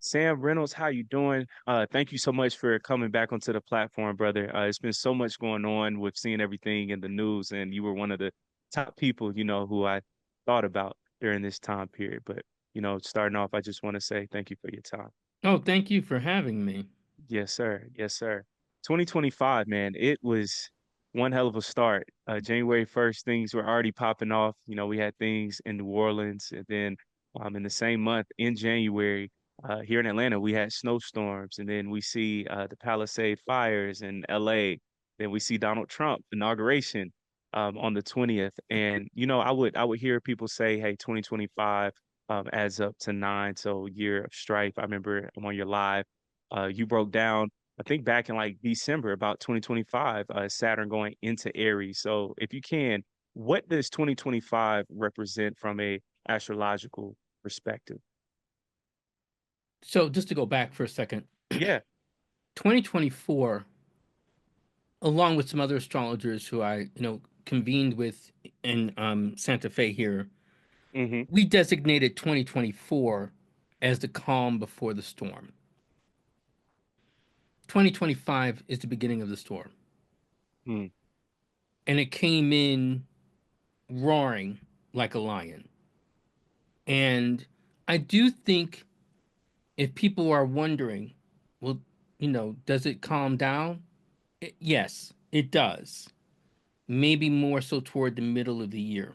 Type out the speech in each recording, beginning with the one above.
Sam Reynolds, how you doing? Thank you so much for coming back onto the platform, brother. It's been so much going on with seeing everything in the news, and you were one of the top people, who I thought about during this time period. But, starting off, I just want to say thank you for your time. Oh, thank you for having me. Yes, sir. Yes, sir. 2025, man, it was one hell of a start. January 1st, things were already popping off. We had things in New Orleans, and then in the same month in January, here in Atlanta, we had snowstorms, and then we see the Palisade fires in LA. Then we see Donald Trump inauguration on the 20th. And I would hear people say, "Hey, 2025 adds up to nine, so year of strife." I remember I'm on your live. You broke down, I think back in like December about 2025, Saturn going into Aries. So if you can, what does 2025 represent from a astrological perspective? So, just to go back for a second, Yeah. 2024, along with some other astrologers who I, convened with in Santa Fe here, Mm-hmm. we designated 2024 as the calm before the storm. 2025 is the beginning of the storm, Mm. and it came in roaring like a lion. And I do think if people are wondering, well, does it calm down? Yes, it does. Maybe more so toward the middle of the year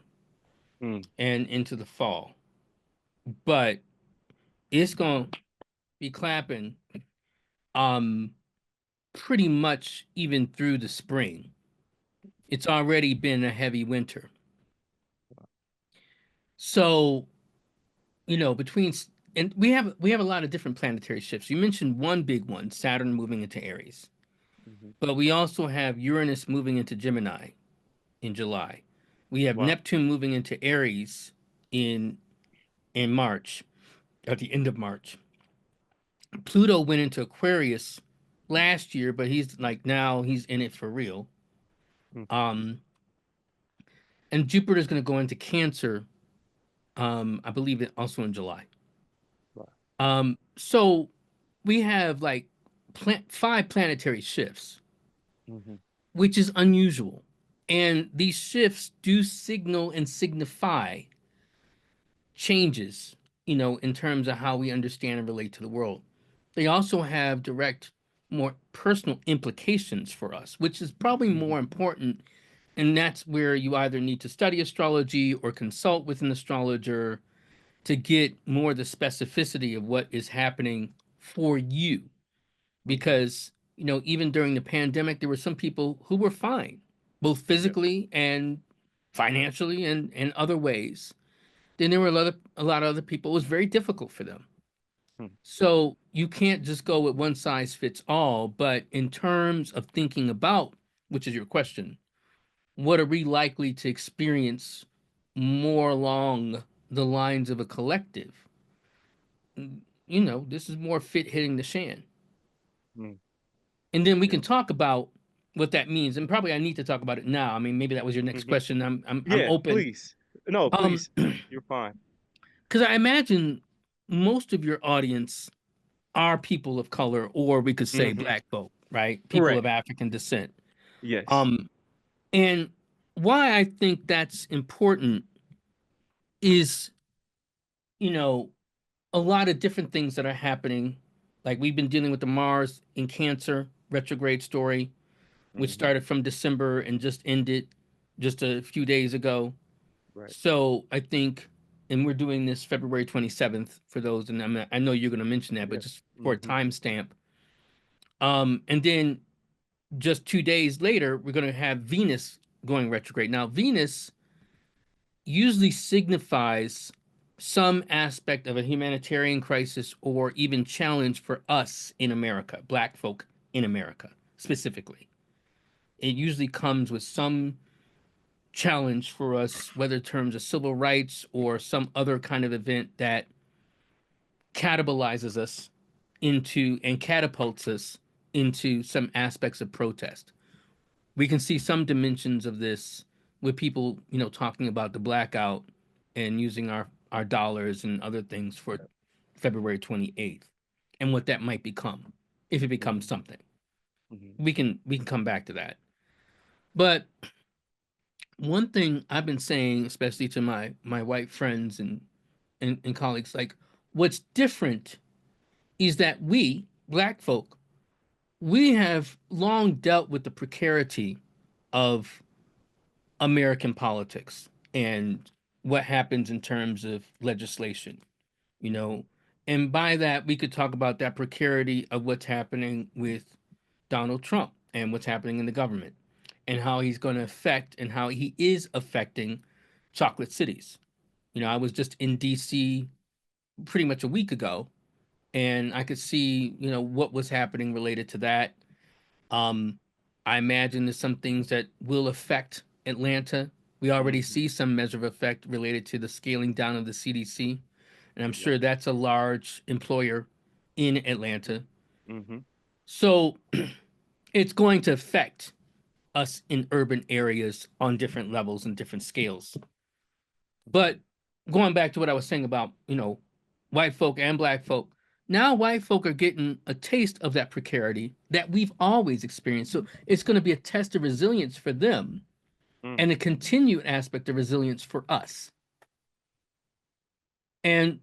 Mm. and into the fall. But it's going to be clapping um pretty much even through the spring. It's already been a heavy winter. So, between and we have a lot of different planetary shifts. You mentioned one big one, Saturn moving into Aries. Mm-hmm. But we also have Uranus moving into Gemini in July. We have Wow. Neptune moving into Aries in March, at the end of March. Pluto went into Aquarius last year, but he's like now he's in it for real. Mm. Um, and Jupiter's going to go into Cancer. I believe it also in July. Wow. So we have like five planetary shifts, Mm-hmm. which is unusual. And these shifts do signal and signify changes, in terms of how we understand and relate to the world. They also have direct, more personal implications for us, which is probably Mm-hmm. more important. And that's where you either need to study astrology or consult with an astrologer to get more the specificity of what is happening for you. Mm-hmm. Because, even during the pandemic, there were some people who were fine, both Yep. physically and financially and other ways. Then there were a lot of other people. It was very difficult for them. Mm. So you can't just go with one size fits all. But in terms of thinking about, which is your question, what are we likely to experience more along the lines of a collective? This is more fit hitting the shan. Mm. And then we Yeah. can talk about what that means. And probably I need to talk about it now. I mean, maybe that was your next Mm-hmm. question. I'm Yeah, open. please. No, Um, please. You're fine. because I imagine most of your audience are people of color, or we could say Mm-hmm. black folk, right? People Correct. of African descent. Yes. Um, and why I think that's important is, you know, a lot of different things that are happening. Like we've been dealing with the Mars in Cancer retrograde story, which Mm-hmm. started from December and just ended just a few days ago. Right. So I think, and we're doing this February 27th for those, and I know you're going to mention that, but Yeah. just for a Mm-hmm. timestamp. And then just 2 days later, we're going to have Venus going retrograde. Now, Venus usually signifies some aspect of a humanitarian crisis or even challenge for us in America, Black folk in America specifically. It usually comes with some challenge for us, whether in terms of civil rights or some other kind of event that catabolizes us into and catapults us into some aspects of protest. We can see some dimensions of this with people, talking about the blackout and using our dollars and other things for February 28th. and what that might become if it becomes Mm-hmm. something. Mm-hmm. We can come back to that. But one thing I've been saying, especially to my white friends and colleagues, like what's different is that we black folk, we have long dealt with the precarity of American politics and what happens in terms of legislation, you Mm-hmm. know. And by that, we could talk about that precarity of what's happening with Donald Trump and what's happening in the government and how he's going to affect and how he is affecting chocolate cities. You know, I was just in DC pretty much a week ago, and I could see, you know, what was happening related to that. Um, I imagine there's some things that will affect Atlanta. We already Mm-hmm. see some measure of effect related to the scaling down of the CDC, and I'm Yep. sure that's a large employer in Atlanta. Mm-hmm. So it's going to affect us in urban areas on different levels and different scales. Mm-hmm. But going back to what I was saying about, you know, white folk and black folk, now white folk are getting a taste of that precarity that we've always experienced. So it's going to be a test of resilience for them Mm. and a continued aspect of resilience for us. And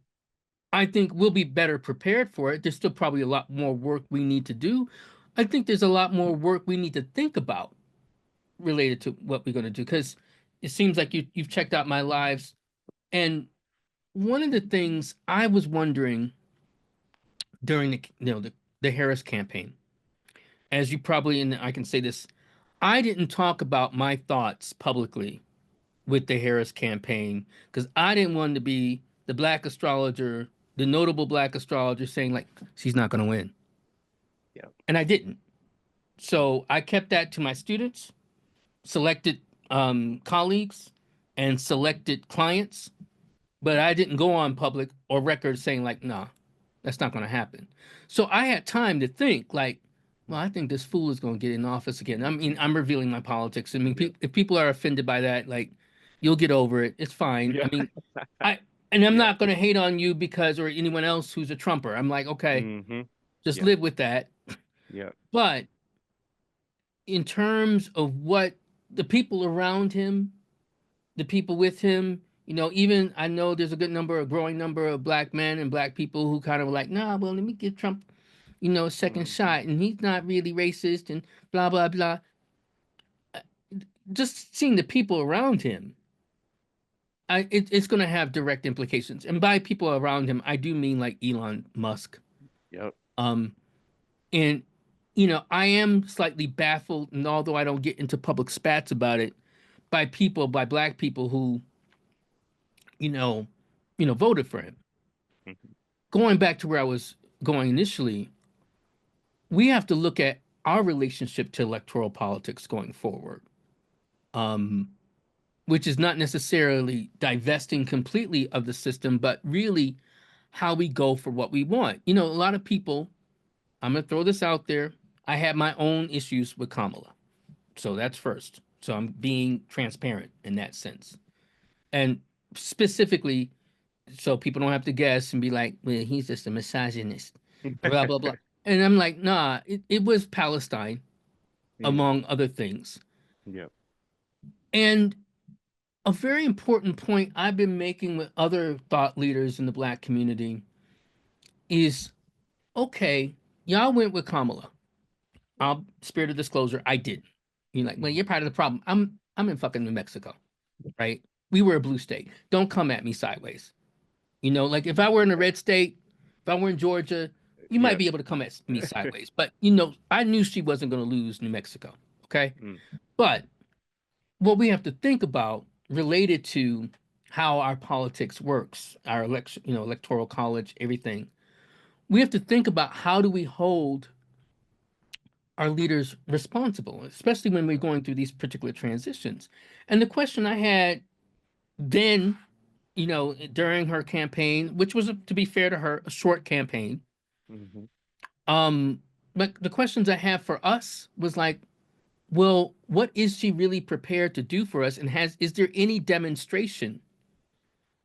I think we'll be better prepared for it. There's still probably a lot more work we need to do. I think there's a lot more work we need to think about related to what we're going to do because it seems like you've checked out my lives. And one of the things I was wondering during the Harris campaign, as you probably, and I can say this, I didn't talk about my thoughts publicly with the Harris campaign because I didn't want to be the black astrologer, the notable black astrologer saying like she's not going to win, Yep. and I didn't. So I kept that to my students, selected colleagues, and selected clients, but I didn't go on public or record saying like, nah, that's not going to happen. So I had time to think like, well, I think this fool is going to get in office again. I mean, I'm revealing my politics. I mean, Yep. if people are offended by that, like, you'll get over it. It's fine. Yeah. I mean, I and I'm Yep. not going to hate on you because or anyone else who's a Trumper. I'm like, okay, Mm-hmm. just Yep. live with that. Yep. But in terms of what the people around him, the people with him, you know, even I know there's a good number, a growing number of black men and black people who kind of like, nah, well, let me give Trump, you know, a second Mm-hmm. shot, and he's not really racist and blah blah blah. Just seeing the people around him, it's going to have direct implications. And by people around him, I do mean like Elon Musk. Yep. Um, and you know, I am slightly baffled, and although I don't get into public spats about it, by people, by black people who, you know, voted for him. Mm-hmm. Going back to where I was going initially, we have to look at our relationship to electoral politics going forward, um, which is not necessarily divesting completely of the system, but really how we go for what we want. You know, a lot of people, I'm going to throw this out there. I had my own issues with Kamala. So that's first. So I'm being transparent in that sense. And specifically, so people don't have to guess and be like, well, he's just a misogynist, blah, blah, blah. And I'm like, nah, it was Palestine, Mm. among other things. Yep. And a very important point I've been making with other thought leaders in the black community is okay, y'all went with Kamala. I'll spirit of disclosure, I didn't. You're like, well, Mm-hmm. you're part of the problem. I'm in fucking New Mexico, right? We were a blue state. Don't come at me sideways. You know, like if I were in a red state, if I were in Georgia, you might Yep. be able to come at me sideways. But you know, I knew she wasn't going to lose New Mexico. Okay, Mm. but what we have to think about related to how our politics works, our election, you know, electoral college, everything. We have to think about how do we hold our leaders responsible, especially when we're going through these particular transitions. And the question I had then, you know, during her campaign, which was, to be fair to her, a short campaign. Mm-hmm. Um, but the questions I have for us was like, well, what is she really prepared to do for us? And is there any demonstration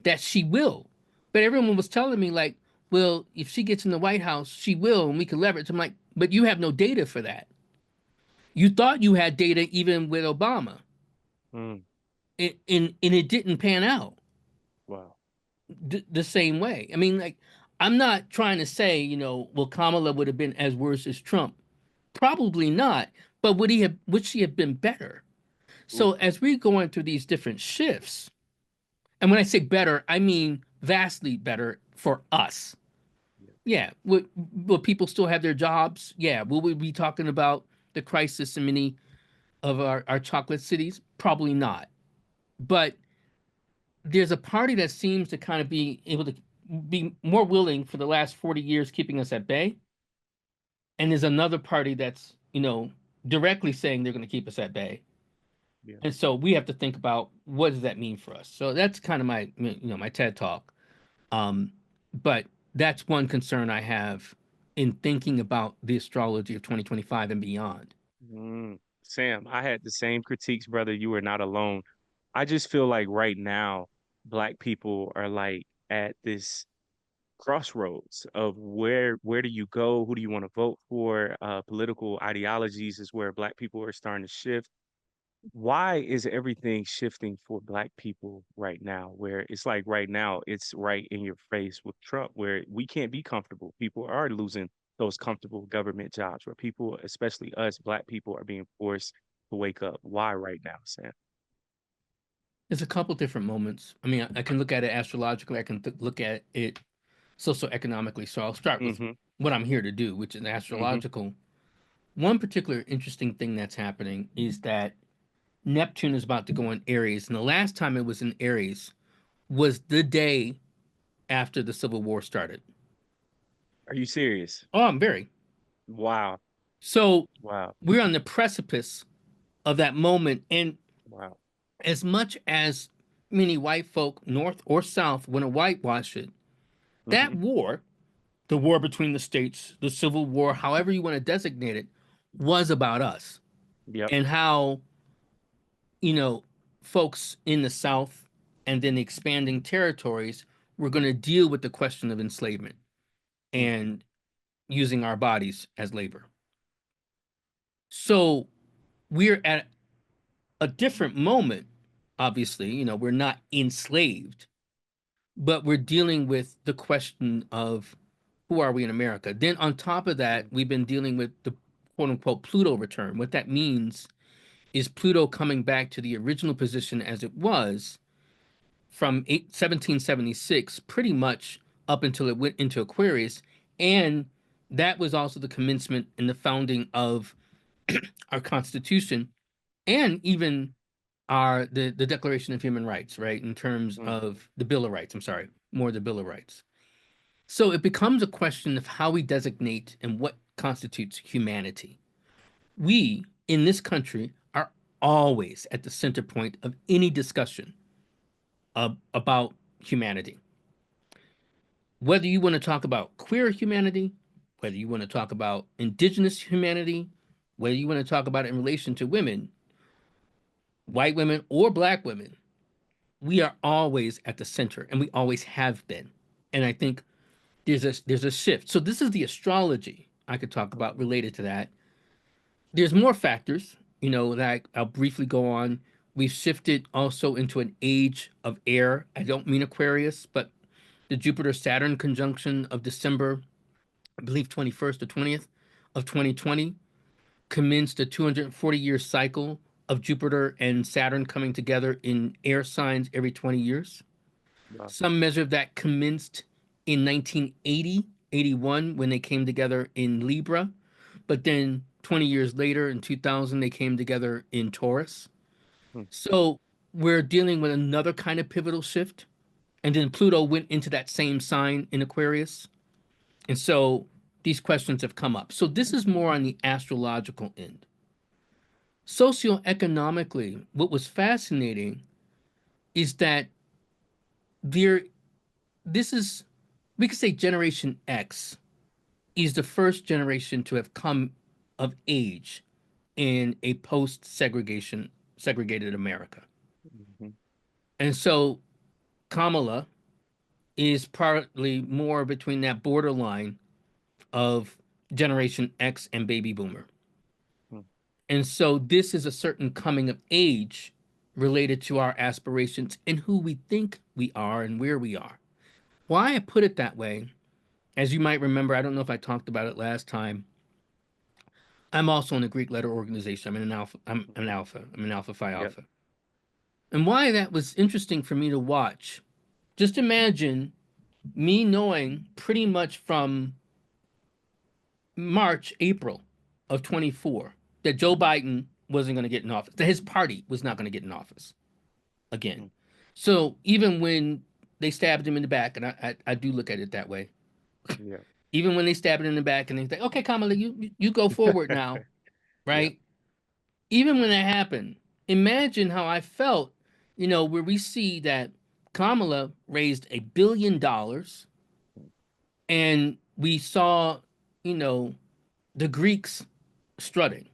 that she will? But everyone was telling me like, well, if she gets in the White House, she will, and we can leverage. I'm like, but you have no data for that. You thought you had data even with Obama, Mm, and it didn't pan out wow. the same way. I mean, like, I'm not trying to say, well, Kamala would have been as worse as Trump. Probably not. But would she have been better? Ooh, So as we're going through these different shifts, and when I say better, I mean vastly better for us. yeah. Yeah. Will people still have their jobs? Yeah. Will we be talking about the crisis in many of our chocolate cities? Probably not. But there's a party that seems to kind of be able to be more willing for the last 40 years keeping us at bay. And there's another party that's, directly saying they're going to keep us at bay. Yeah. And so we have to think about what does that mean for us. So that's kind of my TED talk. Um, but that's one concern I have in thinking about the astrology of 2025 and beyond. Sam, I had the same critiques, brother. You are not alone. I just feel like right now, black people are like at this crossroads of where do you go? Who do you want to vote for? Political ideologies is where black people are starting to shift. Why is everything shifting for black people right now? Where it's like right now, it's right in your face with Trump, where we can't be comfortable. People are losing those comfortable government jobs, where people, especially us, black people, are being forced to wake up. Why right now, Sam? There's a couple different moments. I mean, I can look at it astrologically. I can look at it socioeconomically. So I'll start with Mm-hmm. what I'm here to do, which is Mm-hmm. astrological. One particular interesting thing that's happening is that Neptune is about to go in Aries, and the last time it was in Aries was the day after the Civil War started. Are you serious? Oh, I'm very. Wow. So Wow. we're on the precipice of that moment. And Wow. as much as many white folk, North or South, want to whitewash it, that Mm-hmm. war, the war between the states, the Civil War, however you want to designate it, was about us Yep. and how, you know, folks in the South and then the expanding territories were going to deal with the question of enslavement Mm-hmm. and using our bodies as labor. So we're at a different moment. Obviously, we're not enslaved, but we're dealing with the question of who are we in America. Then on top of that, we've been dealing with the quote unquote Pluto return. What that means is Pluto coming back to the original position as it was from 1776, pretty much up until it went into Aquarius. And that was also the commencement and the founding of our Constitution and even the Declaration of Human Rights, right? In terms Mm-hmm. of the Bill of Rights. I'm sorry, more the Bill of Rights. So it becomes a question of how we designate and what constitutes humanity. We in this country are always at the center point of any discussion about humanity. Whether you want to talk about queer humanity, whether you want to talk about indigenous humanity, whether you want to talk about it in relation to women, white women or black women, we are always at the center and we always have been. And I think there's a shift. So this is the astrology I could talk about related to that. There's more factors, that I'll briefly go on. We've shifted also into an age of air. I don't mean Aquarius, but the Jupiter Saturn conjunction of December, I believe 21st or 20th of 2020, commenced a 240-year cycle of Jupiter and Saturn coming together in air signs every 20 years. Wow. Some measure of that commenced in 1980, 81, when they came together in Libra. But then 20 years later, in 2000, they came together in Taurus. Mm. So we're dealing with another kind of pivotal shift. And then Pluto went into that same sign in Aquarius. And so these questions have come up. So this is more on the astrological end. Socioeconomically, what was fascinating is that there, this is, we could say Generation X is the first generation to have come of age in a segregated America. Mm-hmm. And so Kamala is partly more between that borderline of Generation X and baby boomer. mm, And so this is a certain coming of age related to our aspirations and who we think we are and where we are. Why I put it that way, as you might remember, I don't know if I talked about it last time. I'm also in a Greek letter organization. I'm in an alpha. I'm an mhm. alpha. I'm an alpha phi Yep. alpha. And why that was interesting for me to watch. Just imagine me knowing pretty much from March, April of 24 that Joe Biden wasn't going to get in office, that his party was not going to get in office again. Mm, So even when they stabbed him in the back, and I do look at it that way, yeah. even when they stabbed him in the back and they think, okay, Kamala, you go forward now, Yep. right? Even when that happened, imagine how I felt, where we see that Kamala raised $1 billion Mm, and we saw, you know, the Greeks strutting,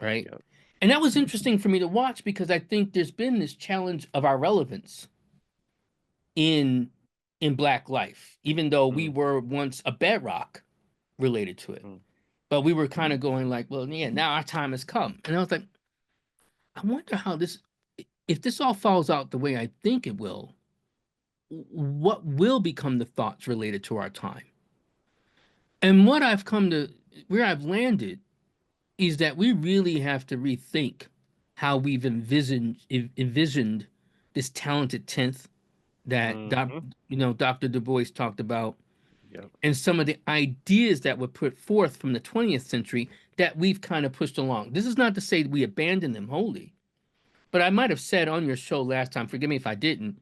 right? yep. And that was interesting for me to watch because I think there's been this challenge of our relevance in in black life, even though we Mm, were once a bedrock related to it. mm, But we were kind of going like, well, yeah, now our time has come. And I was like, I wonder how this if this all falls out the way I think it will, what will become the thoughts related to our time? And what I've come to where I've landed is that we really have to rethink how we've envisioned this talented 10th that mhm. Dr. Du Bois talked about, Yep. and some of the ideas that were put forth from the 20th century that we've kind of pushed along. This is not to say we abandon them wholly, but I might have said on your show last time, forgive me if I didn't,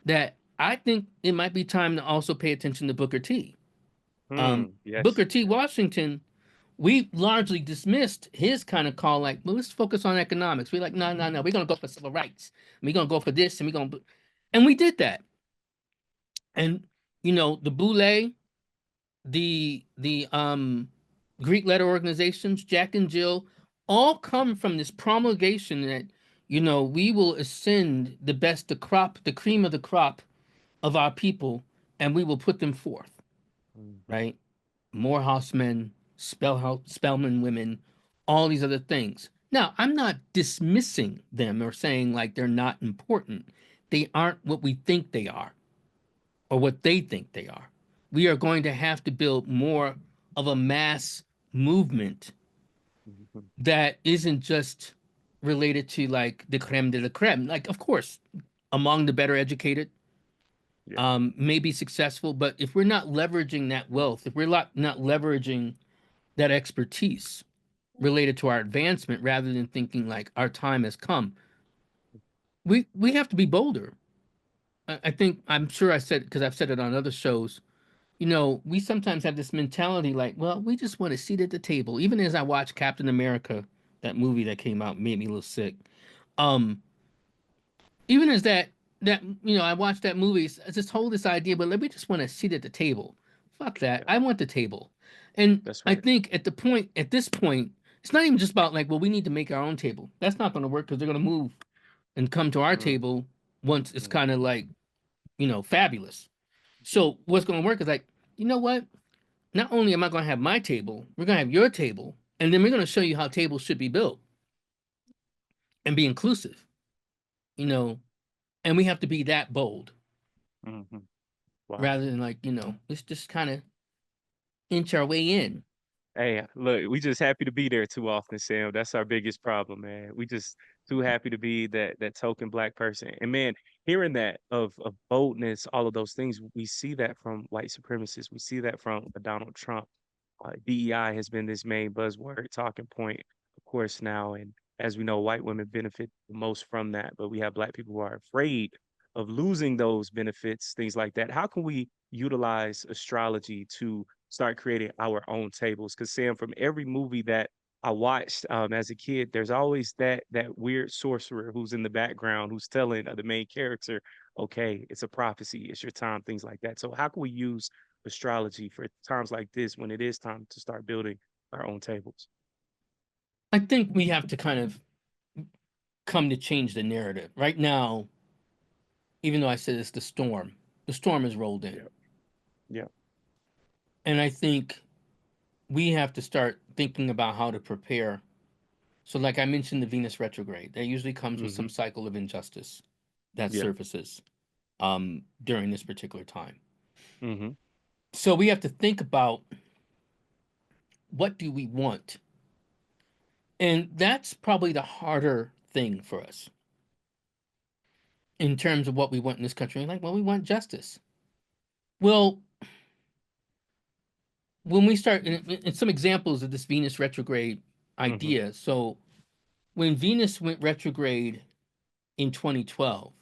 that I think it might be time to also pay attention to Booker T. Yes. Booker T. Washington, we largely dismissed his kind of call, like, well, let's focus on economics. We're like, no, no, no, we're gonna go for civil rights. We're gonna go for this, and we did that. And the Boule, the Greek letter organizations, Jack and Jill, all come from this promulgation that we will ascend the best, the cream of the crop of our people, and we will put them forth, Mhm, right? Morehouse men, Spellman women, all these other things. Now, I'm not dismissing them or saying like they're not important. They aren't what we think they are or what they think they are. We are going to have to build more of a mass movement mhm. that isn't just related to like the creme de la creme. Like, of course, among the better educated, Yeah. may be successful, but if we're not leveraging that wealth, if we're not leveraging that expertise related to our advancement rather than thinking like our time has come, we have to be bolder. I think I'm sure I said because I've said it on other shows. We sometimes have this mentality like, well, we just want a seat at the table. Even as I watched Captain America, that movie that came out made me a little sick. Um, even as I watched that movie, I just hold this idea, but let me just want a seat at the table. Fuck that. Yeah. I want the table. And That's I right. think at this point, it's not even just about like, well, we need to make our own table. That's not going to work because they're going to move and come to our Mm, table once it's mm, kind of like, fabulous. So what's going to work is like, you know what? Not only am I going to have my table, we're going to have your table, and then we're going to show you how tables should be built and be inclusive, you know, and we have to be that bold mhm. Wow. rather than like, let's just kind of inch our way in. Hey, look, we just happy to be there too often, Sam. That's our biggest problem, man. We just too happy to be that token black person. And man, hearing that of boldness, all of those things, we see that from white supremacists. We see that from Donald Trump. DEI has been this main buzzword talking point, of course, now. And as we know, white women benefit the most from that, but we have black people who are afraid of losing those benefits, things like that. How can we utilize astrology to start creating our own tables? Because Sam, from every movie that I watched as a kid, there's always that weird sorcerer who's in the background who's telling the main character, "Okay, it's a prophecy, it's your time," things like that. So how can we use astrology for times like this when it is time to start building our own tables? I think we have to kind of come to change the narrative. Right now, even though I said it's the storm, The storm has rolled in. Yep. Yep. And I think we have to start thinking about how to prepare. So, like I mentioned, the Venus retrograde, that usually comes with Mm-hmm. some cycle of injustice that Yeah. surfaces during this particular time. Mm-hmm. So, we have to think about what do we want? And that's probably the harder thing for us in terms of what we want in this country. Like, well, we want justice. Well, when we start, in some examples of this Venus retrograde Mm-hmm. idea. So, when Venus went retrograde in 2012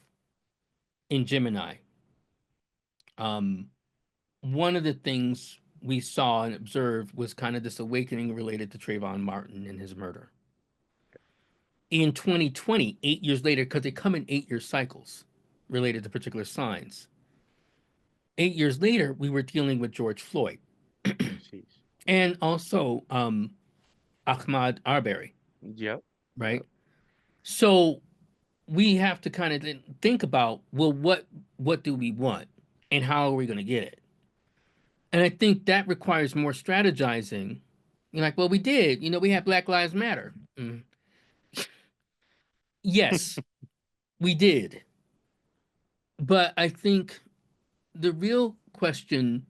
in Gemini, um, one of the things we saw and observed was kind of this awakening related to Trayvon Martin and his murder. In 2020, 8 years later, because they come in 8 year cycles related to particular signs, 8 years later, we were dealing with George Floyd Jeez. and also Ahmaud Arbery, Yep. right? Yep. So we have to kind of think about, well, what do we want and how are we going to get it? And I think that requires more strategizing. You're like, well, we did. We had Black Lives Matter. Yes, we did. But I think the real question,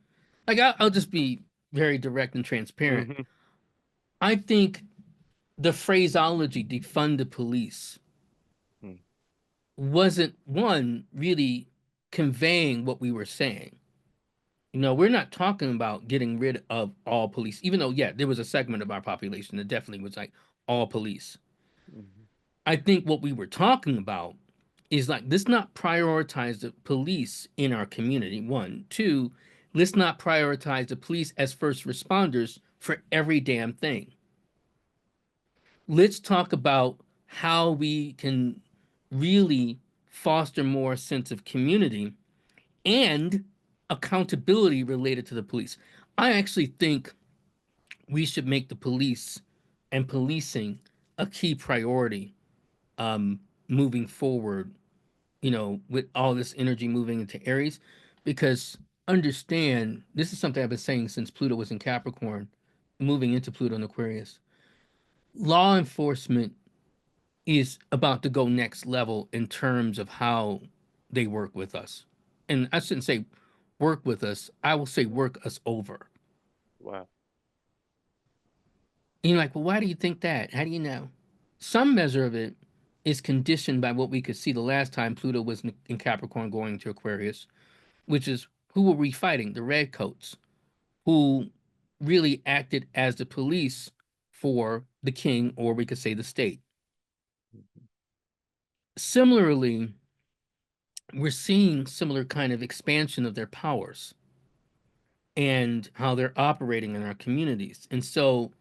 like, I'll just be very direct and transparent. Mm-hmm. I think the phraseology, defund the police, Mm. wasn't one really conveying what we were saying. We're not talking about getting rid of all police, even though, yeah, there was a segment of our population that definitely was like all police. Mm-hmm. I think what we were talking about is like, let's not prioritize the police in our community. One, two, let's not prioritize the police as first responders for every damn thing. Let's talk about how we can really foster more sense of community and accountability related to the police. I actually think we should make the police and policing a key priority um, moving forward, with all this energy moving into Aries, because understand this is something I've been saying since Pluto was in Capricorn, moving into Pluto in Aquarius. Law enforcement is about to go next level in terms of how they work with us. And I shouldn't say work with us, I will say work us over. Wow. And you're like, well, why do you think that? How do you know? Some measure of it is conditioned by what we could see the last time Pluto was in Capricorn going to Aquarius, which is who were we fighting? The Redcoats, who really acted as the police for the king, or we could say the state. Mm-hmm. Similarly, we're seeing similar kind of expansion of their powers and how they're operating in our communities. And so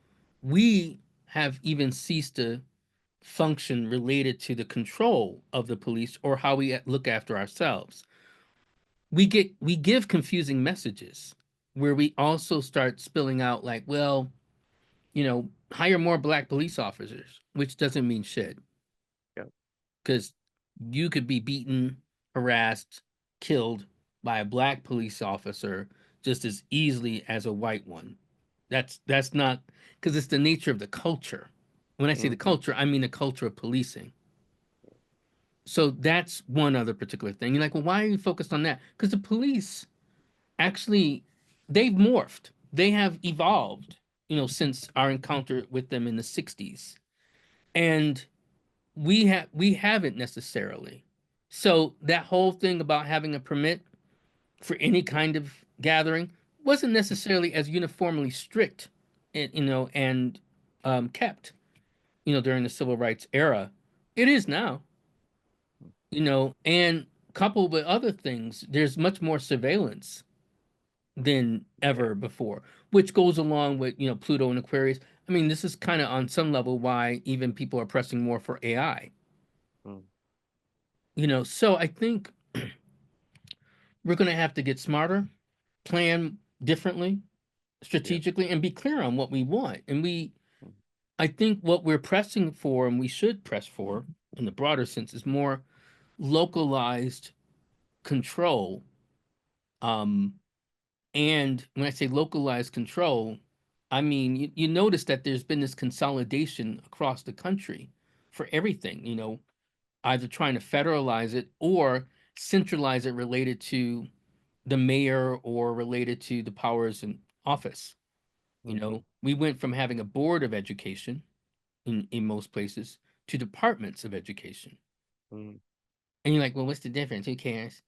we have even ceased to function related to the control of the police or how we look after ourselves. We give confusing messages where we also start spilling out like, well, hire more black police officers, which doesn't mean shit Yep. because you could be beaten, harassed, killed by a black police officer just as easily as a white one. That's not, because it's the nature of the culture. When I say the Mm-hmm. culture, I mean the culture of policing. So that's one other particular thing. You're like, well, why are you focused on that? Because the police actually, they've morphed. They have evolved, since our encounter with them in the 60s. And we haven't necessarily. So that whole thing about having a permit for any kind of gathering wasn't necessarily as uniformly strict, and kept, during the civil rights era. It is now, and coupled with other things, there's much more surveillance than Yeah. ever before, which goes along with, Pluto and Aquarius. I mean, this is kind of on some level why even people are pressing more for AI. Mm. So I think we're going to have to get smarter, plan differently, Yeah. strategically, and be clear on what we want. And Mm. I think what we're pressing for, and we should press for in the broader sense, is more localized control Um, and when I say localized control, I mean, you notice that there's been this consolidation across the country for everything, either trying to federalize it or centralize it related to the mayor or related to the powers in office. Mm-hmm. We went from having a board of education in most places to departments of education. Mm-hmm. And you're like, well, what's the difference? Who cares?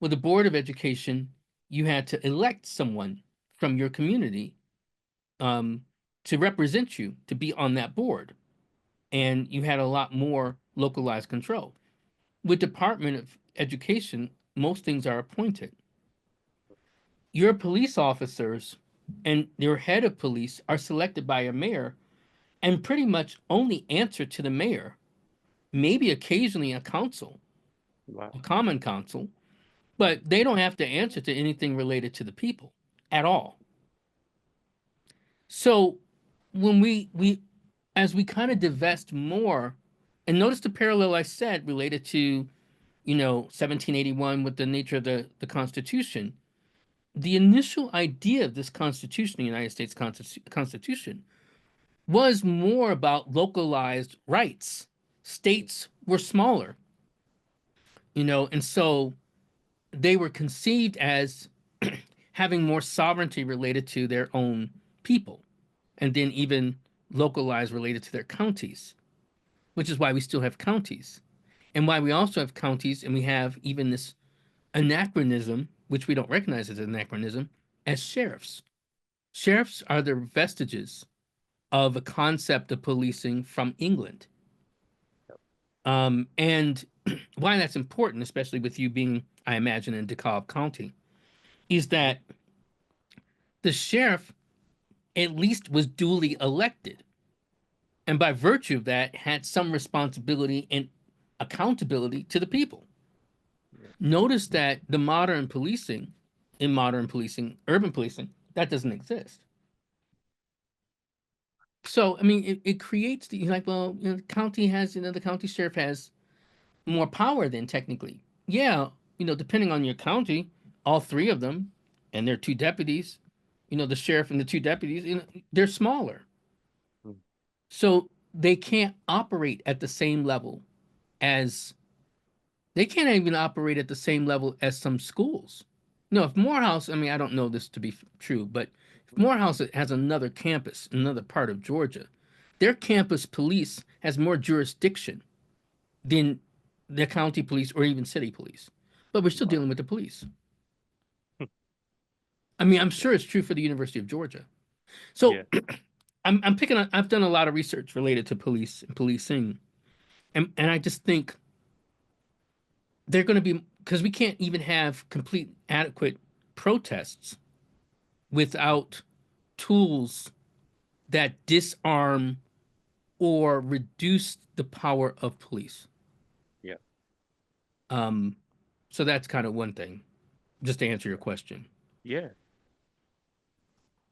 Well, the board of education, you had to elect someone from your community um, to represent you to be on that board. And you had a lot more localized control. With Department of Education, most things are appointed. Your police officers and your head of police are selected by a mayor and pretty much only answer to the mayor, maybe occasionally a council, Wow. a common council, but they don't have to answer to anything related to the people at all. So when we as we kind of divest more, and notice the parallel I said related to 1781 with the nature of the Constitution. The initial idea of this Constitution, the United States Constitution, was more about localized rights. States were smaller, and so they were conceived as having more sovereignty related to their own people, and then even localized related to their counties, which is why we still have counties, and why we also have counties, and we have even this anachronism, which we don't recognize as an anachronism, as sheriffs. Sheriffs are the vestiges of a concept of policing from England. And why that's important, especially with you being, I imagine, in DeKalb County, is that the sheriff at least was duly elected. And by virtue of that, had some responsibility and accountability to the people. Yeah. Notice that in modern policing, urban policing, that doesn't exist. So, I mean, it creates the, you're like, well, the county has, the county sheriff has more power than technically. Yeah, depending on your county, all three of them and their two deputies, the sheriff and the two deputies, they're smaller. Mm. So they can't operate at the same level as they can't even operate at the same level as some schools. No, if Morehouse, I mean, I don't know this to be true, but if Morehouse has another campus, another part of Georgia, their campus police has more jurisdiction than the county police or even city police. But we're still Wow. dealing with the police. I mean, I'm Yeah. sure it's true for the University of Georgia. So Yeah. I'm picking on, I've done a lot of research related to police and policing. And I just think they're going to be, because we can't even have complete adequate protests without tools that disarm or reduce the power of police. Yeah. Um, so that's kind of one thing, just to answer your question. Yeah.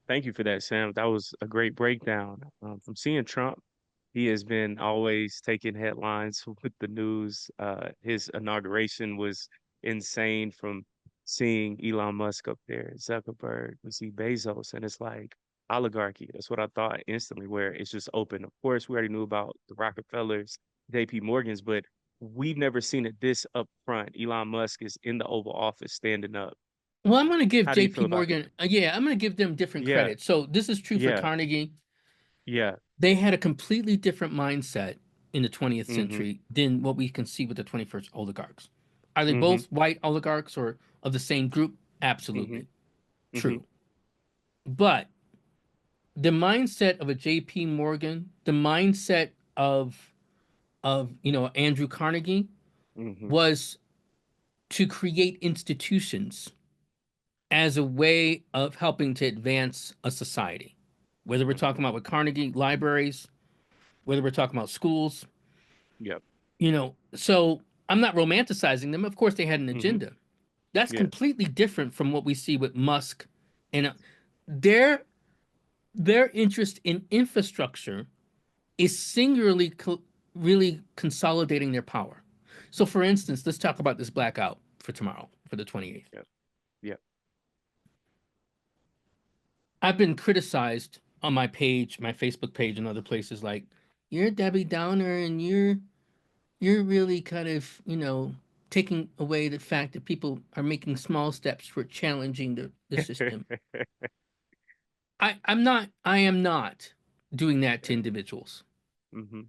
Thank you for that, Sam. That was a great breakdown. From seeing Trump, he has been always taking headlines with the news. His inauguration was insane from seeing Elon Musk up there, Zuckerberg, we see Bezos, and it's like oligarchy. That's what I thought instantly, where it's just open. Of course, we already knew about the Rockefellers, JP Morgans, but we've never seen it this up front. Elon Musk is in the Oval Office standing up. Well, I'm going to give How do you JP feel about that? Morgan, yeah, I'm going to give them different Yeah, credit. So this is true for yeah, Carnegie. yeah. They had a completely different mindset in the 20th Mm-hmm. century than what we can see with the 21st oligarchs. Are they Mm-hmm. both white oligarchs or of the same group? Mm-hmm. Absolutely Mm-hmm. true. But the mindset of a JP Morgan, the mindset of Andrew Carnegie Mm-hmm. was to create institutions as a way of helping to advance a society. Whether we're Okay. talking about with Carnegie libraries, whether we're talking about schools, Yep. so I'm not romanticizing them. Of course, they had an Mm-hmm. agenda. That's Yeah. completely different from what we see with Musk, and their their interest in infrastructure is singularly really consolidating their power. So, for instance, let's talk about this blackout for tomorrow, for the 28th. Yep. Yep. I've been criticized on my page, my Facebook page, and other places like you're Debbie Downer, and you're really kind of taking away the fact that people are making small steps for challenging the system. I am not doing that to individuals, Hmm.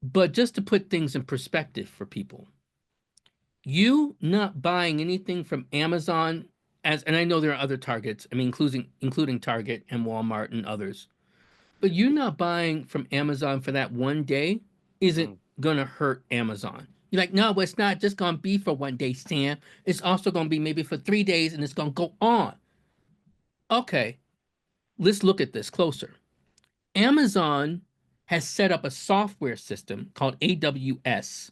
but just to put things in perspective for people, you not buying anything from Amazon, as and I know there are other targets, I mean including Target and Walmart and others, but you not buying from Amazon for that one day isn't Mm. gonna hurt Amazon. You're like, no, it's not just gonna be for one day, Sam. It's also gonna be maybe for 3 days and it's gonna go on. Okay, let's look at this closer. Amazon has set up a software system called AWS,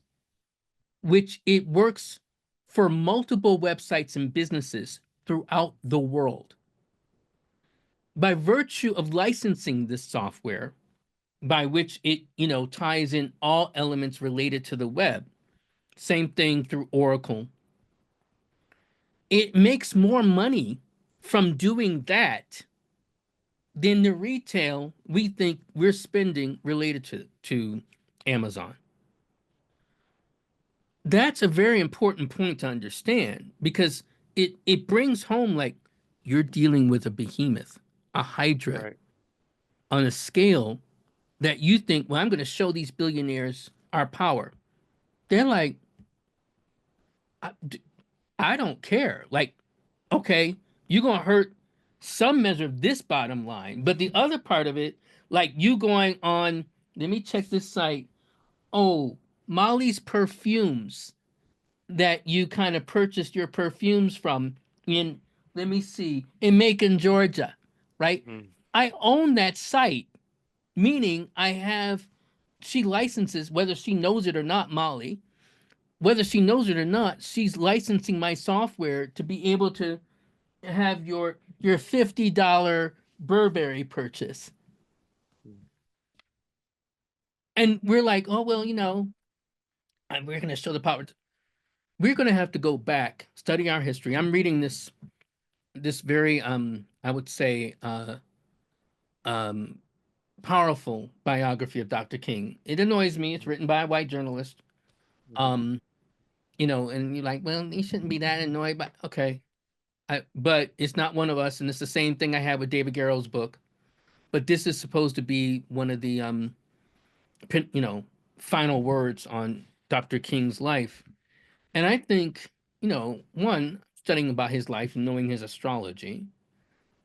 which it works for multiple websites and businesses throughout the world. By virtue of licensing this software, by which it ties in all elements related to the web, same thing through Oracle, it makes more money from doing that than the retail we think we're spending related to Amazon. That's a very important point to understand because it brings home like you're dealing with a behemoth, a hydra Right. on a scale that you think, well, I'm going to show these billionaires our power. They're like, I, I don't care. Like, okay, you're going to hurt some measure of this bottom line, but the other part of it, like you going on, let me check this site. Oh, Molly's perfumes that you kind of purchased your perfumes from in, let me see, in Macon, Georgia, right? Mm. I own that site, meaning I have, she licenses, whether she knows it or not, Molly, whether she knows it or not, she's licensing my software to be able to have your $50 Burberry purchase. Mm. And we're like, oh, well, we're going to show the power. We're going to have to go back, study our history. I'm reading this very I would say um powerful biography of Dr. King. It annoys me. It's written by a white journalist. Mm-hmm. Um, and you're like, well, you shouldn't be that annoyed, but okay. But it's not one of us, and it's the same thing I had with David Garrow's book. But this is supposed to be one of the pin, final words on Dr. King's life. And I think, one, studying about his life and knowing his astrology,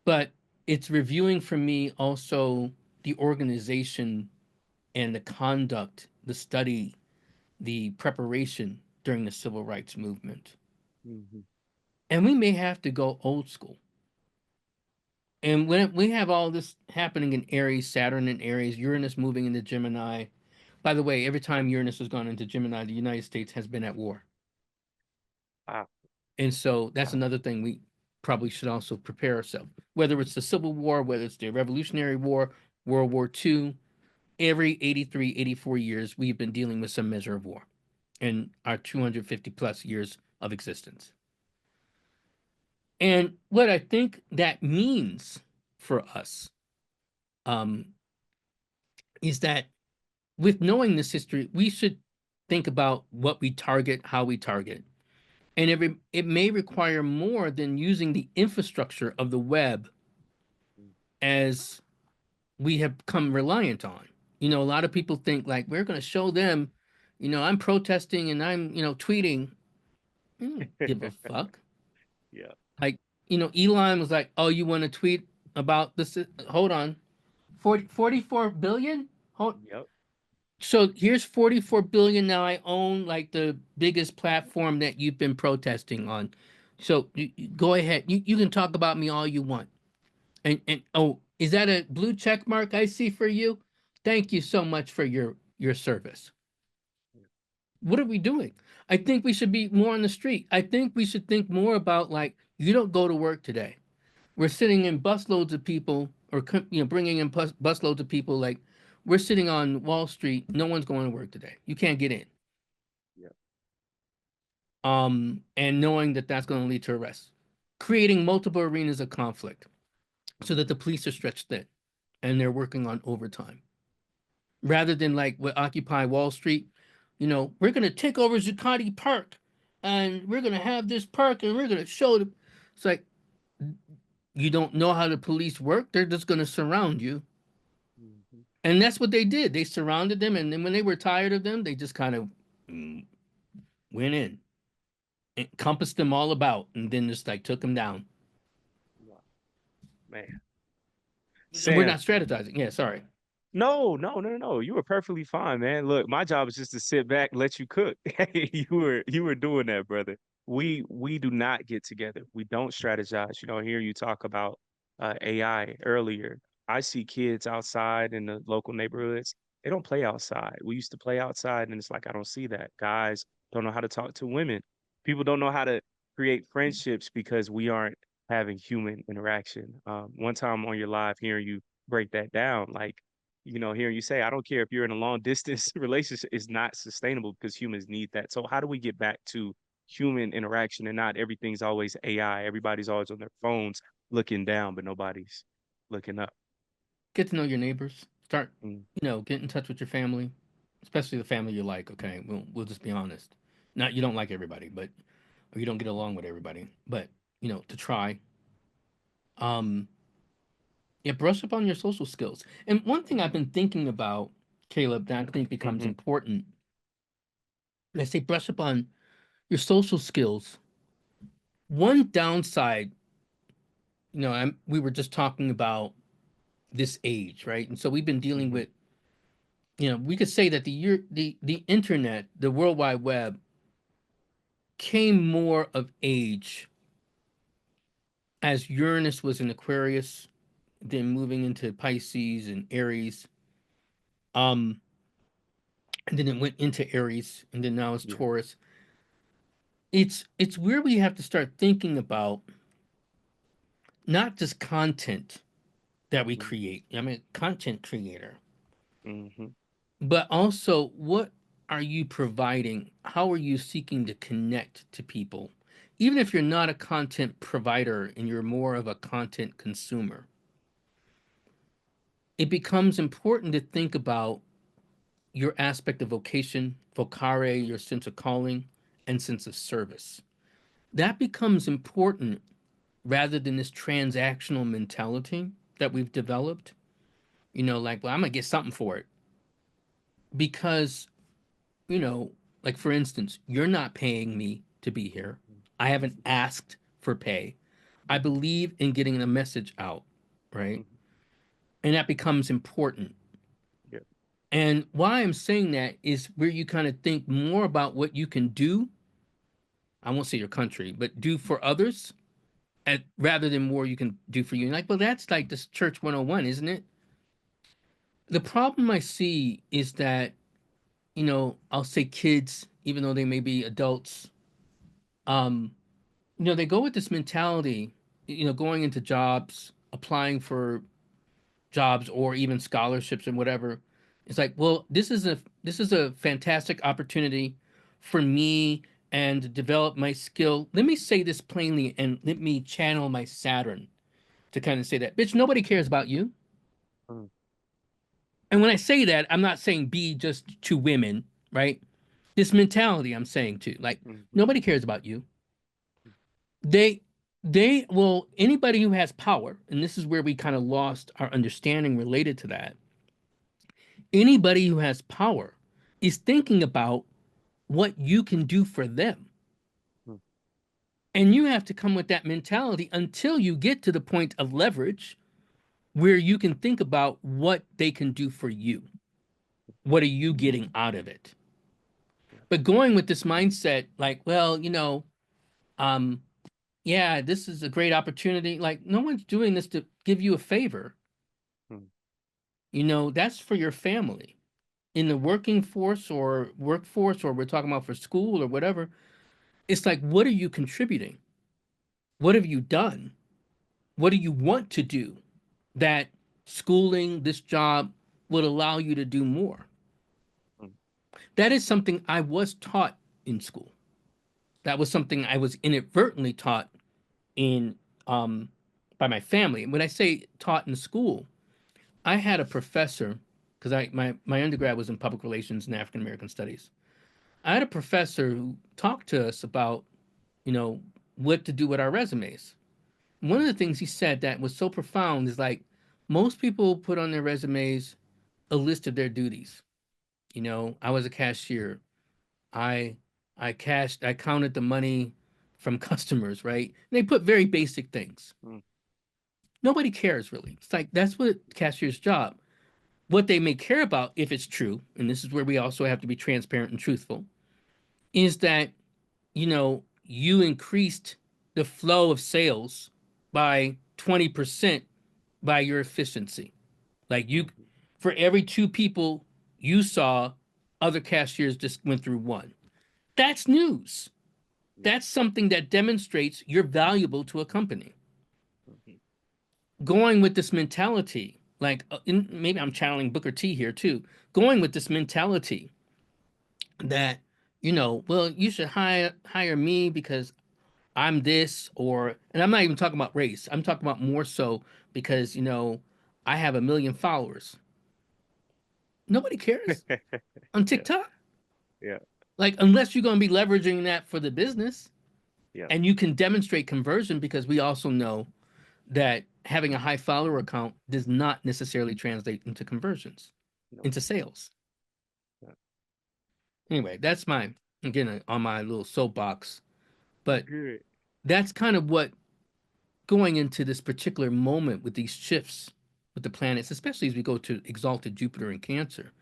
but it's reviewing for me also the organization and the conduct, the study, the preparation during the civil rights movement. Mm-hmm. And we may have to go old school. And when we have all this happening in Aries, Saturn in Aries, Uranus moving into Gemini. By the way, every time Uranus has gone into Gemini, the United States has been at war. Wow. And so that's another thing we probably should also prepare ourselves. Whether it's the Civil War, whether it's the Revolutionary War, World War II, every 83, 84 years, we've been dealing with some measure of war in our 250 plus years of existence. And what I think that means for us um, is that with knowing this history, we should think about what we target, how we target. And it may require more than using the infrastructure of the web Mm. as we have come reliant on. A lot of people think like we're going to show them, I'm protesting and I'm, tweeting. I don't give a fuck. Yeah. Like, Elon was like, oh, you want to tweet about this? Hold on. 44 billion? Hold. Yep. So here's 44 billion. Now I own like the biggest platform that you've been protesting on. So you go ahead. You can talk about me all you want. And oh, is that a blue check mark I see for you? Thank you so much for your service. What are we doing? I think we should be more on the street. I think we should think more about like you don't go to work today. We're sitting in busloads of people, or bringing in busloads of people. Like we're sitting on Wall Street. No one's going to work today. You can't get in. Yep. And knowing that that's going to lead to arrests, creating multiple arenas of conflict. so that the police are stretched thin and they're working on overtime rather than like with Occupy Wall Street. We're going to take over Zuccotti Park and we're going to have this park and we're going to show them. It's like, you don't know how the police work. They're just going to surround you. Mhm. And that's what they did. They surrounded them. And then when they were tired of them, they just kind of went in, encompassed them all about, and then just like took them down. Wow, man. And we're Sam, not strategizing. Yeah, sorry. no, no, no, no, no. You were perfectly fine, man. Look, my job is just to sit back, let you cook. Hey, you were doing that, brother. We do not get together. We don't strategize. Hear you talk about AI earlier. I see kids outside in the local neighborhoods. They don't play outside. We used to play outside, and it's like I don't see that. Guys don't know how to talk to women. People don't know how to create friendships because we aren't having human interaction. One time on your live hearing you break that down, like hearing you say, I don't care if you're in a long distance relationship, is not sustainable because humans need that. So how do we get back to human interaction and not everything's always AI? Everybody's always on their phones looking down, but nobody's looking up. Get to know your neighbors. Start, Mm, get in touch with your family, especially the family you like. Okay, we'll just be honest. Not you don't like everybody, but or you don't get along with everybody, but to try. Um, yeah, brush up on your social skills. And one thing I've been thinking about, Caleb, that I think becomes hmm important. I say brush up on your social skills. One downside, we were just talking about this age, right? And so we've been dealing hmm with, we could say that the internet, the World Wide Web, came more of age as Uranus was in Aquarius, then moving into Pisces and Aries. Um, and then it went into Aries, and then now it's Yeah. Taurus. It's where we have to start thinking about not just content that we hmm create. I mean, content creator, hmm but also what are you providing? How are you seeking to connect to people? Even if you're not a content provider and you're more of a content consumer, it becomes important to think about your aspect of vocation, vocare, your sense of calling, and sense of service. That becomes important rather than this transactional mentality that we've developed. Like, well, I'm going to get something for it. Because, you know, like for instance, you're not paying me to be here. I haven't asked for pay. I believe in getting a message out, right? hmm And that becomes important. Yeah. And why I'm saying that is where you kind of think more about what you can do. I won't say your country, but do for others rather than more you can do for you. And like, well, that's like this church 101, isn't it? The problem I see is that, I'll say kids, even though they may be adults, um, they go with this mentality, going into jobs, applying for jobs or even scholarships and whatever. It's like, well, this is a fantastic opportunity for me and to develop my skill. Let me say this plainly and let me channel my Saturn to kind of say that, bitch, nobody cares about you. hmm And when I say that, I'm not saying be just to women, right? This mentality I'm saying too. Like hmm nobody cares about you. They they will anybody who has power, and this is where we kind of lost our understanding related to that. Anybody who has power is thinking about what you can do for them. And you have to come with that mentality until you get to the point of leverage where you can think about what they can do for you. What are you getting out of it? But going with this mindset, like, well, um, yeah, this is a great opportunity. Like, no one's doing this to give you a favor. That's for your family in the working force or workforce, or we're talking about for school or whatever. It's like, what are you contributing? What have you done? What do you want to do that schooling, this job would allow you to do more? That is something I was taught in school. That was something I was inadvertently taught in by my family. And when I say taught in school, I had a professor because my undergrad was in public relations and African American studies. I had a professor who talked to us about, you know, what to do with our resumes. One of the things he said that was so profound is like most people put on their resumes a list of their duties. You know, I was a cashier. I I counted the money from customers, right? And they put very basic things. Mm, Nobody cares really. It's like that's what cashier's job. What they may care about, if it's true, and this is where we also have to be transparent and truthful, is that you increased the flow of sales by 20% by your efficiency. Like you, mhm, for every two people you saw, other cashiers just went through one. That's news. yeah, That's something that demonstrates you're valuable to a company. mhm, Going with this mentality, like maybe I'm channeling Booker T here too, going with this mentality that, well, you should hire me because I'm this, or, and I'm not even talking about race. I'm talking about more so because, I have a million followers. Nobody cares on yeah, TikTok. yeah, Like, unless you're going to be leveraging that for the business yeah. and you can demonstrate conversion, because we also know that having a high follower count does not necessarily translate into conversions, No, into sales. yeah. Anyway, that's my, again, on my little soapbox. But Good. that's kind of what going into this particular moment with these shifts with the planets, especially as we go to exalted Jupiter and Cancer,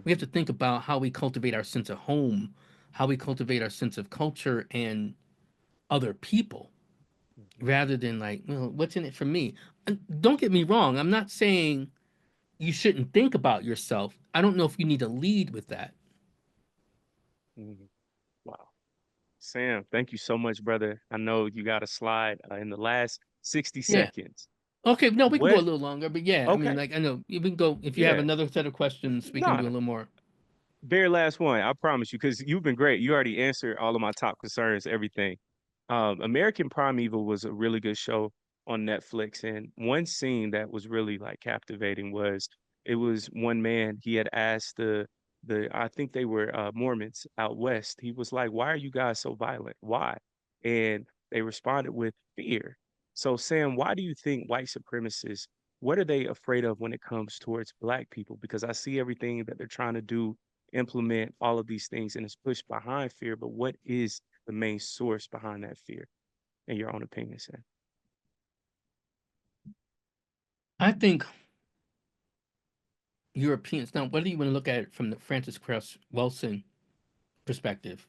we have Mhm, to think about how we cultivate our sense of home, how we cultivate our sense of culture and other people, mhm, rather than like, well, what's in it for me? And don't get me wrong, I'm not saying you shouldn't think about yourself. I don't know if you need to lead with that. mhm. Wow. Sam, thank you so much, brother. I know you got a slide in the last 60 Yeah. seconds. Okay. No, we can go a What? little longer, but yeah, I mean, Okay. like, I know we can go if you have Yeah. another set of questions, we can No, do a little more. very last one. I promise you, because you've been great. You already answered all of my top concerns, everything. American Primeval was a really good show on Netflix, and one scene that was really like captivating was it was one man. He had asked the I think they were Mormons out west. He was like, "Why are you guys so violent? Why?" And they responded with fear. So, Sam, why do you think white supremacists? What are they afraid of when it comes towards black people? Because I see everything that they're trying to do, implement all of these things, and it's pushed behind fear. But what is the main source behind that fear, in your own opinion, Sam? I think Europeans, now, whether you want to look at it from the Frances Cress Wilson perspective,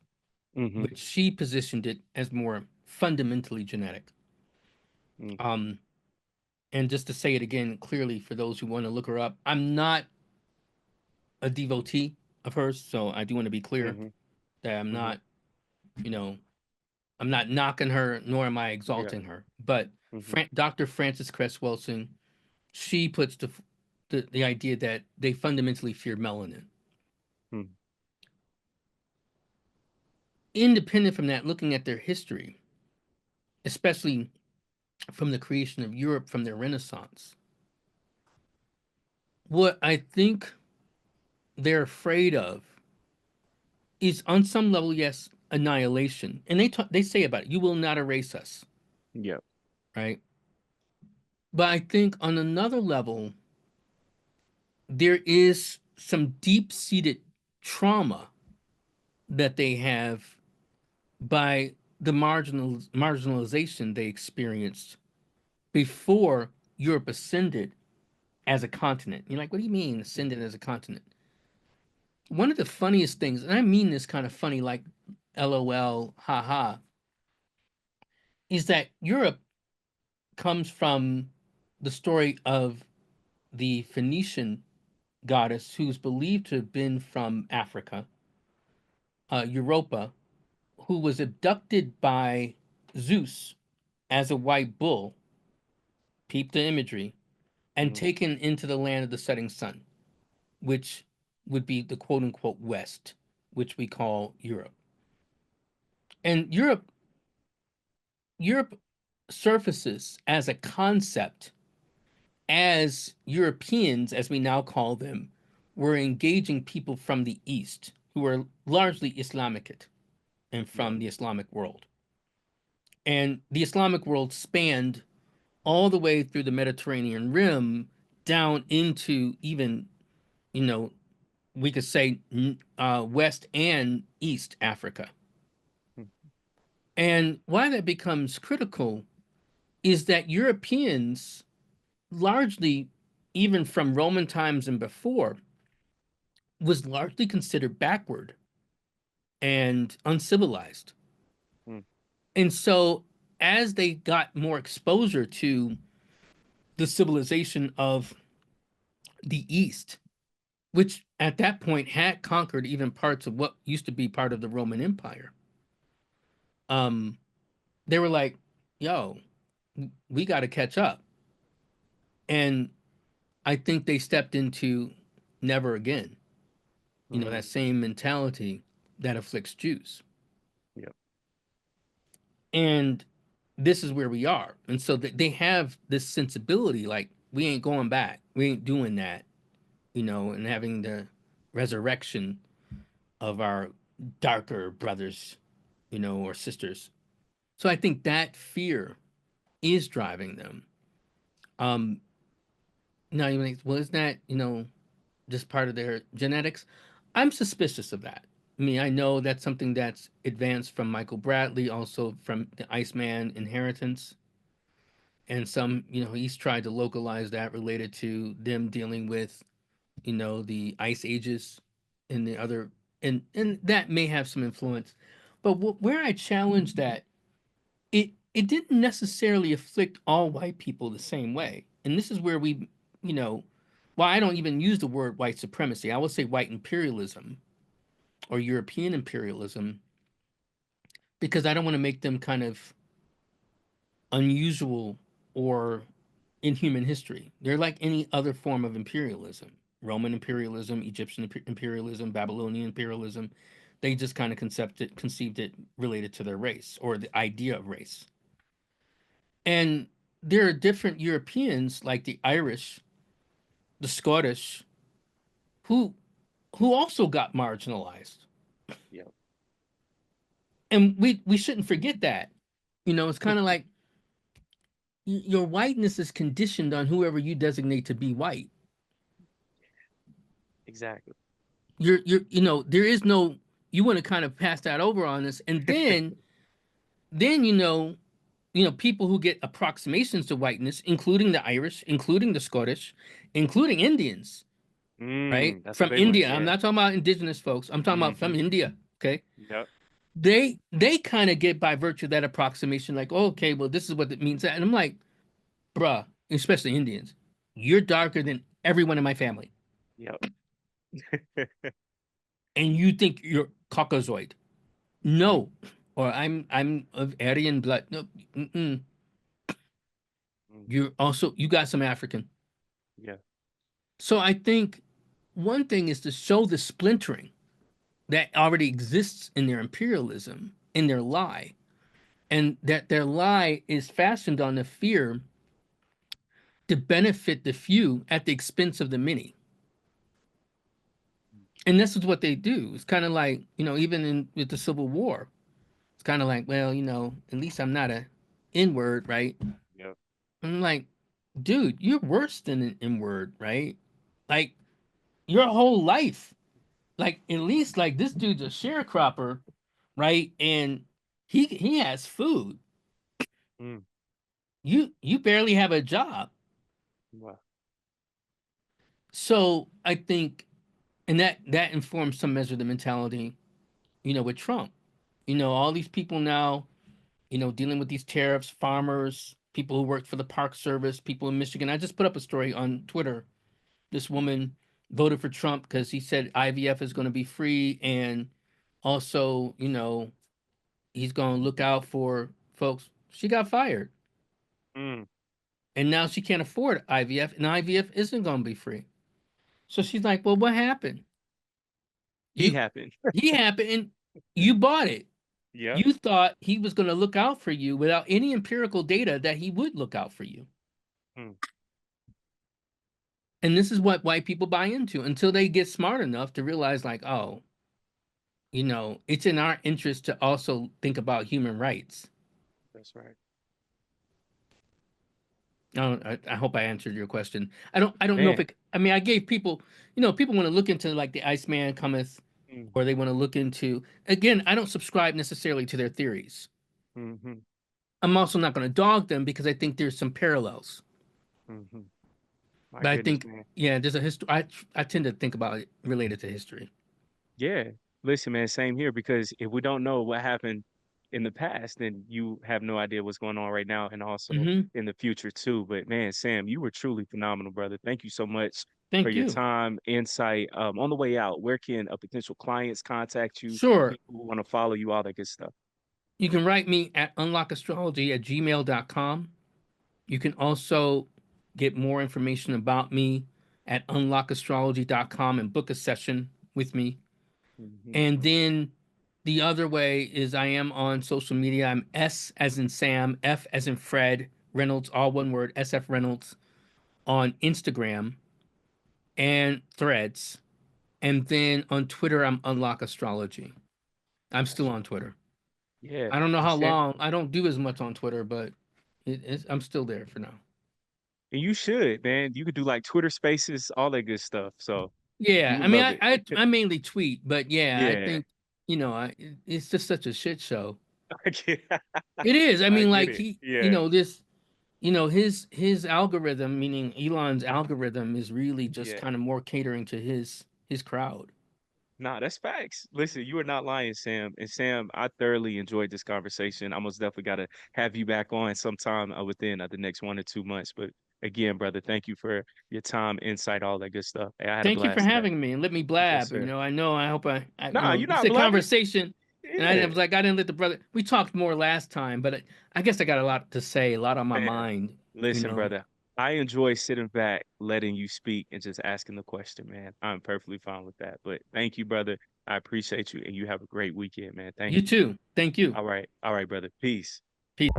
Mm-hmm. which she positioned it as more fundamentally genetic. Mm-hmm. Um, and just to say it again clearly for those who want to look her up, I'm not a devotee of hers, so I do want to be clear Mm-hmm. that I'm Mm-hmm. not, you know, I'm not knocking her, nor am I Yeah. exalting her. But Mm-hmm. Dr. Frances Cress Wilson, she puts the idea that they fundamentally fear melanin. Mm-hmm. Independent from that, looking at their history, especially from the creation of Europe from their Renaissance, what I think they're afraid of is, on some level, yes, annihilation. And they say about it, you will not erase us, Yeah. right? But I think on another level, there is some deep seated trauma that they have by the marginalization they experienced before Europe ascended as a continent. You're like, what do you mean ascended Mm-hmm. as a continent? One of the funniest things, and I mean this kind of funny, like LOL, haha, is that Europe comes from the story of the Phoenician goddess who's believed to have been from Africa, Europa, who was abducted by Zeus as a white bull, peep the imagery, and Mm-hmm. taken into the land of the setting sun, which would be the quote unquote West, which we call Europe. And Europe surfaces as a concept as Europeans, as we now call them, were engaging people from the East who were largely Islamic and Yep. from the Islamic world. And the Islamic world spanned all the way through the Mediterranean rim down into even, you know, we could say West and East Africa. Mm, And why that becomes critical is that Europeans, largely, even from Roman times and before, was largely considered backward and uncivilized. mm, And so, as they got more exposure to the civilization of the East, which at that point had conquered even parts of what used to be part of the Roman Empire, um, they were like, yo, we got to catch up. And I think they stepped into never again, mm. that same mentality that afflicts Jews. Yep. And this is where we are. And so they have this sensibility like, we ain't going back. We ain't doing that, and having the resurrection of our darker brothers, or sisters. So I think that fear is driving them. Um, Now you think, well, isn't that, just part of their genetics? I'm suspicious of that. I mean, I know that's something that's advanced from Michael Bradley, also from the Iceman inheritance. And some, he's tried to localize that related to them dealing with, the ice ages and the other, and that may have some influence. But where I challenge that, it didn't necessarily afflict all white people the same way. And this is where we, you know, well, I don't even use the word white supremacy. I would say white imperialism or European imperialism because I don't want to make them kind of unusual or in human history. They're like any other form of imperialism. Roman imperialism, Egyptian imperialism, Babylonian imperialism. They just kind of conceived it related to their race or the idea of race. And there are different Europeans like the Irish, the Scottish, who who also got marginalized. Yep. And we shouldn't forget that. It's kind of like your whiteness is conditioned on whoever you designate to be white. Exactly. There is no, you want to kind of pass that over on us, and then people who get approximations to whiteness, including the Irish, including the Scottish, including Indians, right? That's a From big one. India. I'm Yeah. not talking about indigenous folks. I'm talking about Mm-hmm. from India. Okay. Yep. They kind of get by virtue of that approximation, like, oh, okay, well, this is what it means. And I'm like, bruh, especially Indians, you're darker than everyone in my family. Yep. And you think you're Caucasoid. Mm, No. Or I'm of Aryan blood. No, mm-mm. mm. You got some African. Yeah. So I think one thing is to show the splintering that already exists in their imperialism, in their lie, and that their lie is fastened on the fear to benefit the few at the expense of the many. And this is what they do. It's kind of like, even with the Civil War, it's kind of like, well, at least I'm not a N word, right? Yep. I'm like, dude, you're worse than an N word, right? Like, your whole life, like, at least, like, this dude's a sharecropper, right? And he has food. Mm. You barely have a job. Wow. So I think, and that informs some measure of the mentality, with Trump. All these people now, dealing with these tariffs, farmers, people who work for the Park Service, people in Michigan. I just put up a story on Twitter. This woman voted for Trump because he said IVF is going to be free, and also, he's going to look out for folks. She got fired, Mm. and now she can't afford IVF, and IVF isn't going to be free. So she's like, "Well, what happened? He You happened. he happened, and you bought it. Yep. You thought he was going to look out for you without any empirical data that he would look out for you. Mm, And this is what white people buy into until they get smart enough to realize, like, oh, it's in our interest to also think about human rights. that's right. I hope I answered your question. I don't know if Man. it. I mean, I gave people, people want to look into like the Iceman cometh, Mm, or they want to look into. Again, I don't subscribe necessarily to their theories. hmm I'm also not going to dog them because I think there's some parallels. hmm My But I goodness, think, man. yeah, there's a history. I tend to think about it related to history. Yeah. Listen, man, same here because if we don't know what happened in the past, then you have no idea what's going on right now and also Hmm. in the future too. But man, Sam, you were truly phenomenal, brother. Thank you so much for Thank your you. time, insight. On the way out, where can potential clients contact you, Sure. people who want to follow you, all that good stuff? You can write me at unlockastrology@gmail.com. You can also get more information about me at unlockastrology.com and book a session with me. Hmm And then the other way is I am on social media. I'm S as in Sam, F as in Fred, Reynolds, all one word, SF Reynolds on Instagram and Threads. And then on Twitter, I'm Unlock Astrology. I'm still Gotcha. on Twitter. Yeah. I don't know And how Sam, long. I don't do as much on Twitter, but I'm still there for now. and you should, man. You could do like Twitter Spaces, all that good stuff. So you Yeah, I would mean, love I it. I, I mainly tweet, but yeah, I Yeah. think it's just such a shit show. I get, It is. I I mean, get like it. Yeah. his algorithm, meaning Elon's algorithm, is really just Yeah. kind of more catering to his crowd. Nah, that's facts. Listen, you are not lying, Sam. And Sam, I thoroughly enjoyed this conversation. I most definitely got to have you back on sometime within the next 1 or 2 months. But again, brother, thank you for your time, insight, all that good stuff. Hey, I had a Thank you for blast today. having me and let me Yes, blab. sir. I hope Nah, you're it's not a blabbing. conversation, and I Yeah, was like, I didn't let the brother. We talked more last time, but I guess I got a lot to say, a lot on my man. mind. You Listen, know, brother, I enjoy sitting back, letting you speak, and just asking the question, man. I'm perfectly fine with that. But thank you, brother. I appreciate you, and you have a great weekend, man. Thank you you. too. Thank you. All right. All right, brother. Peace. Peace.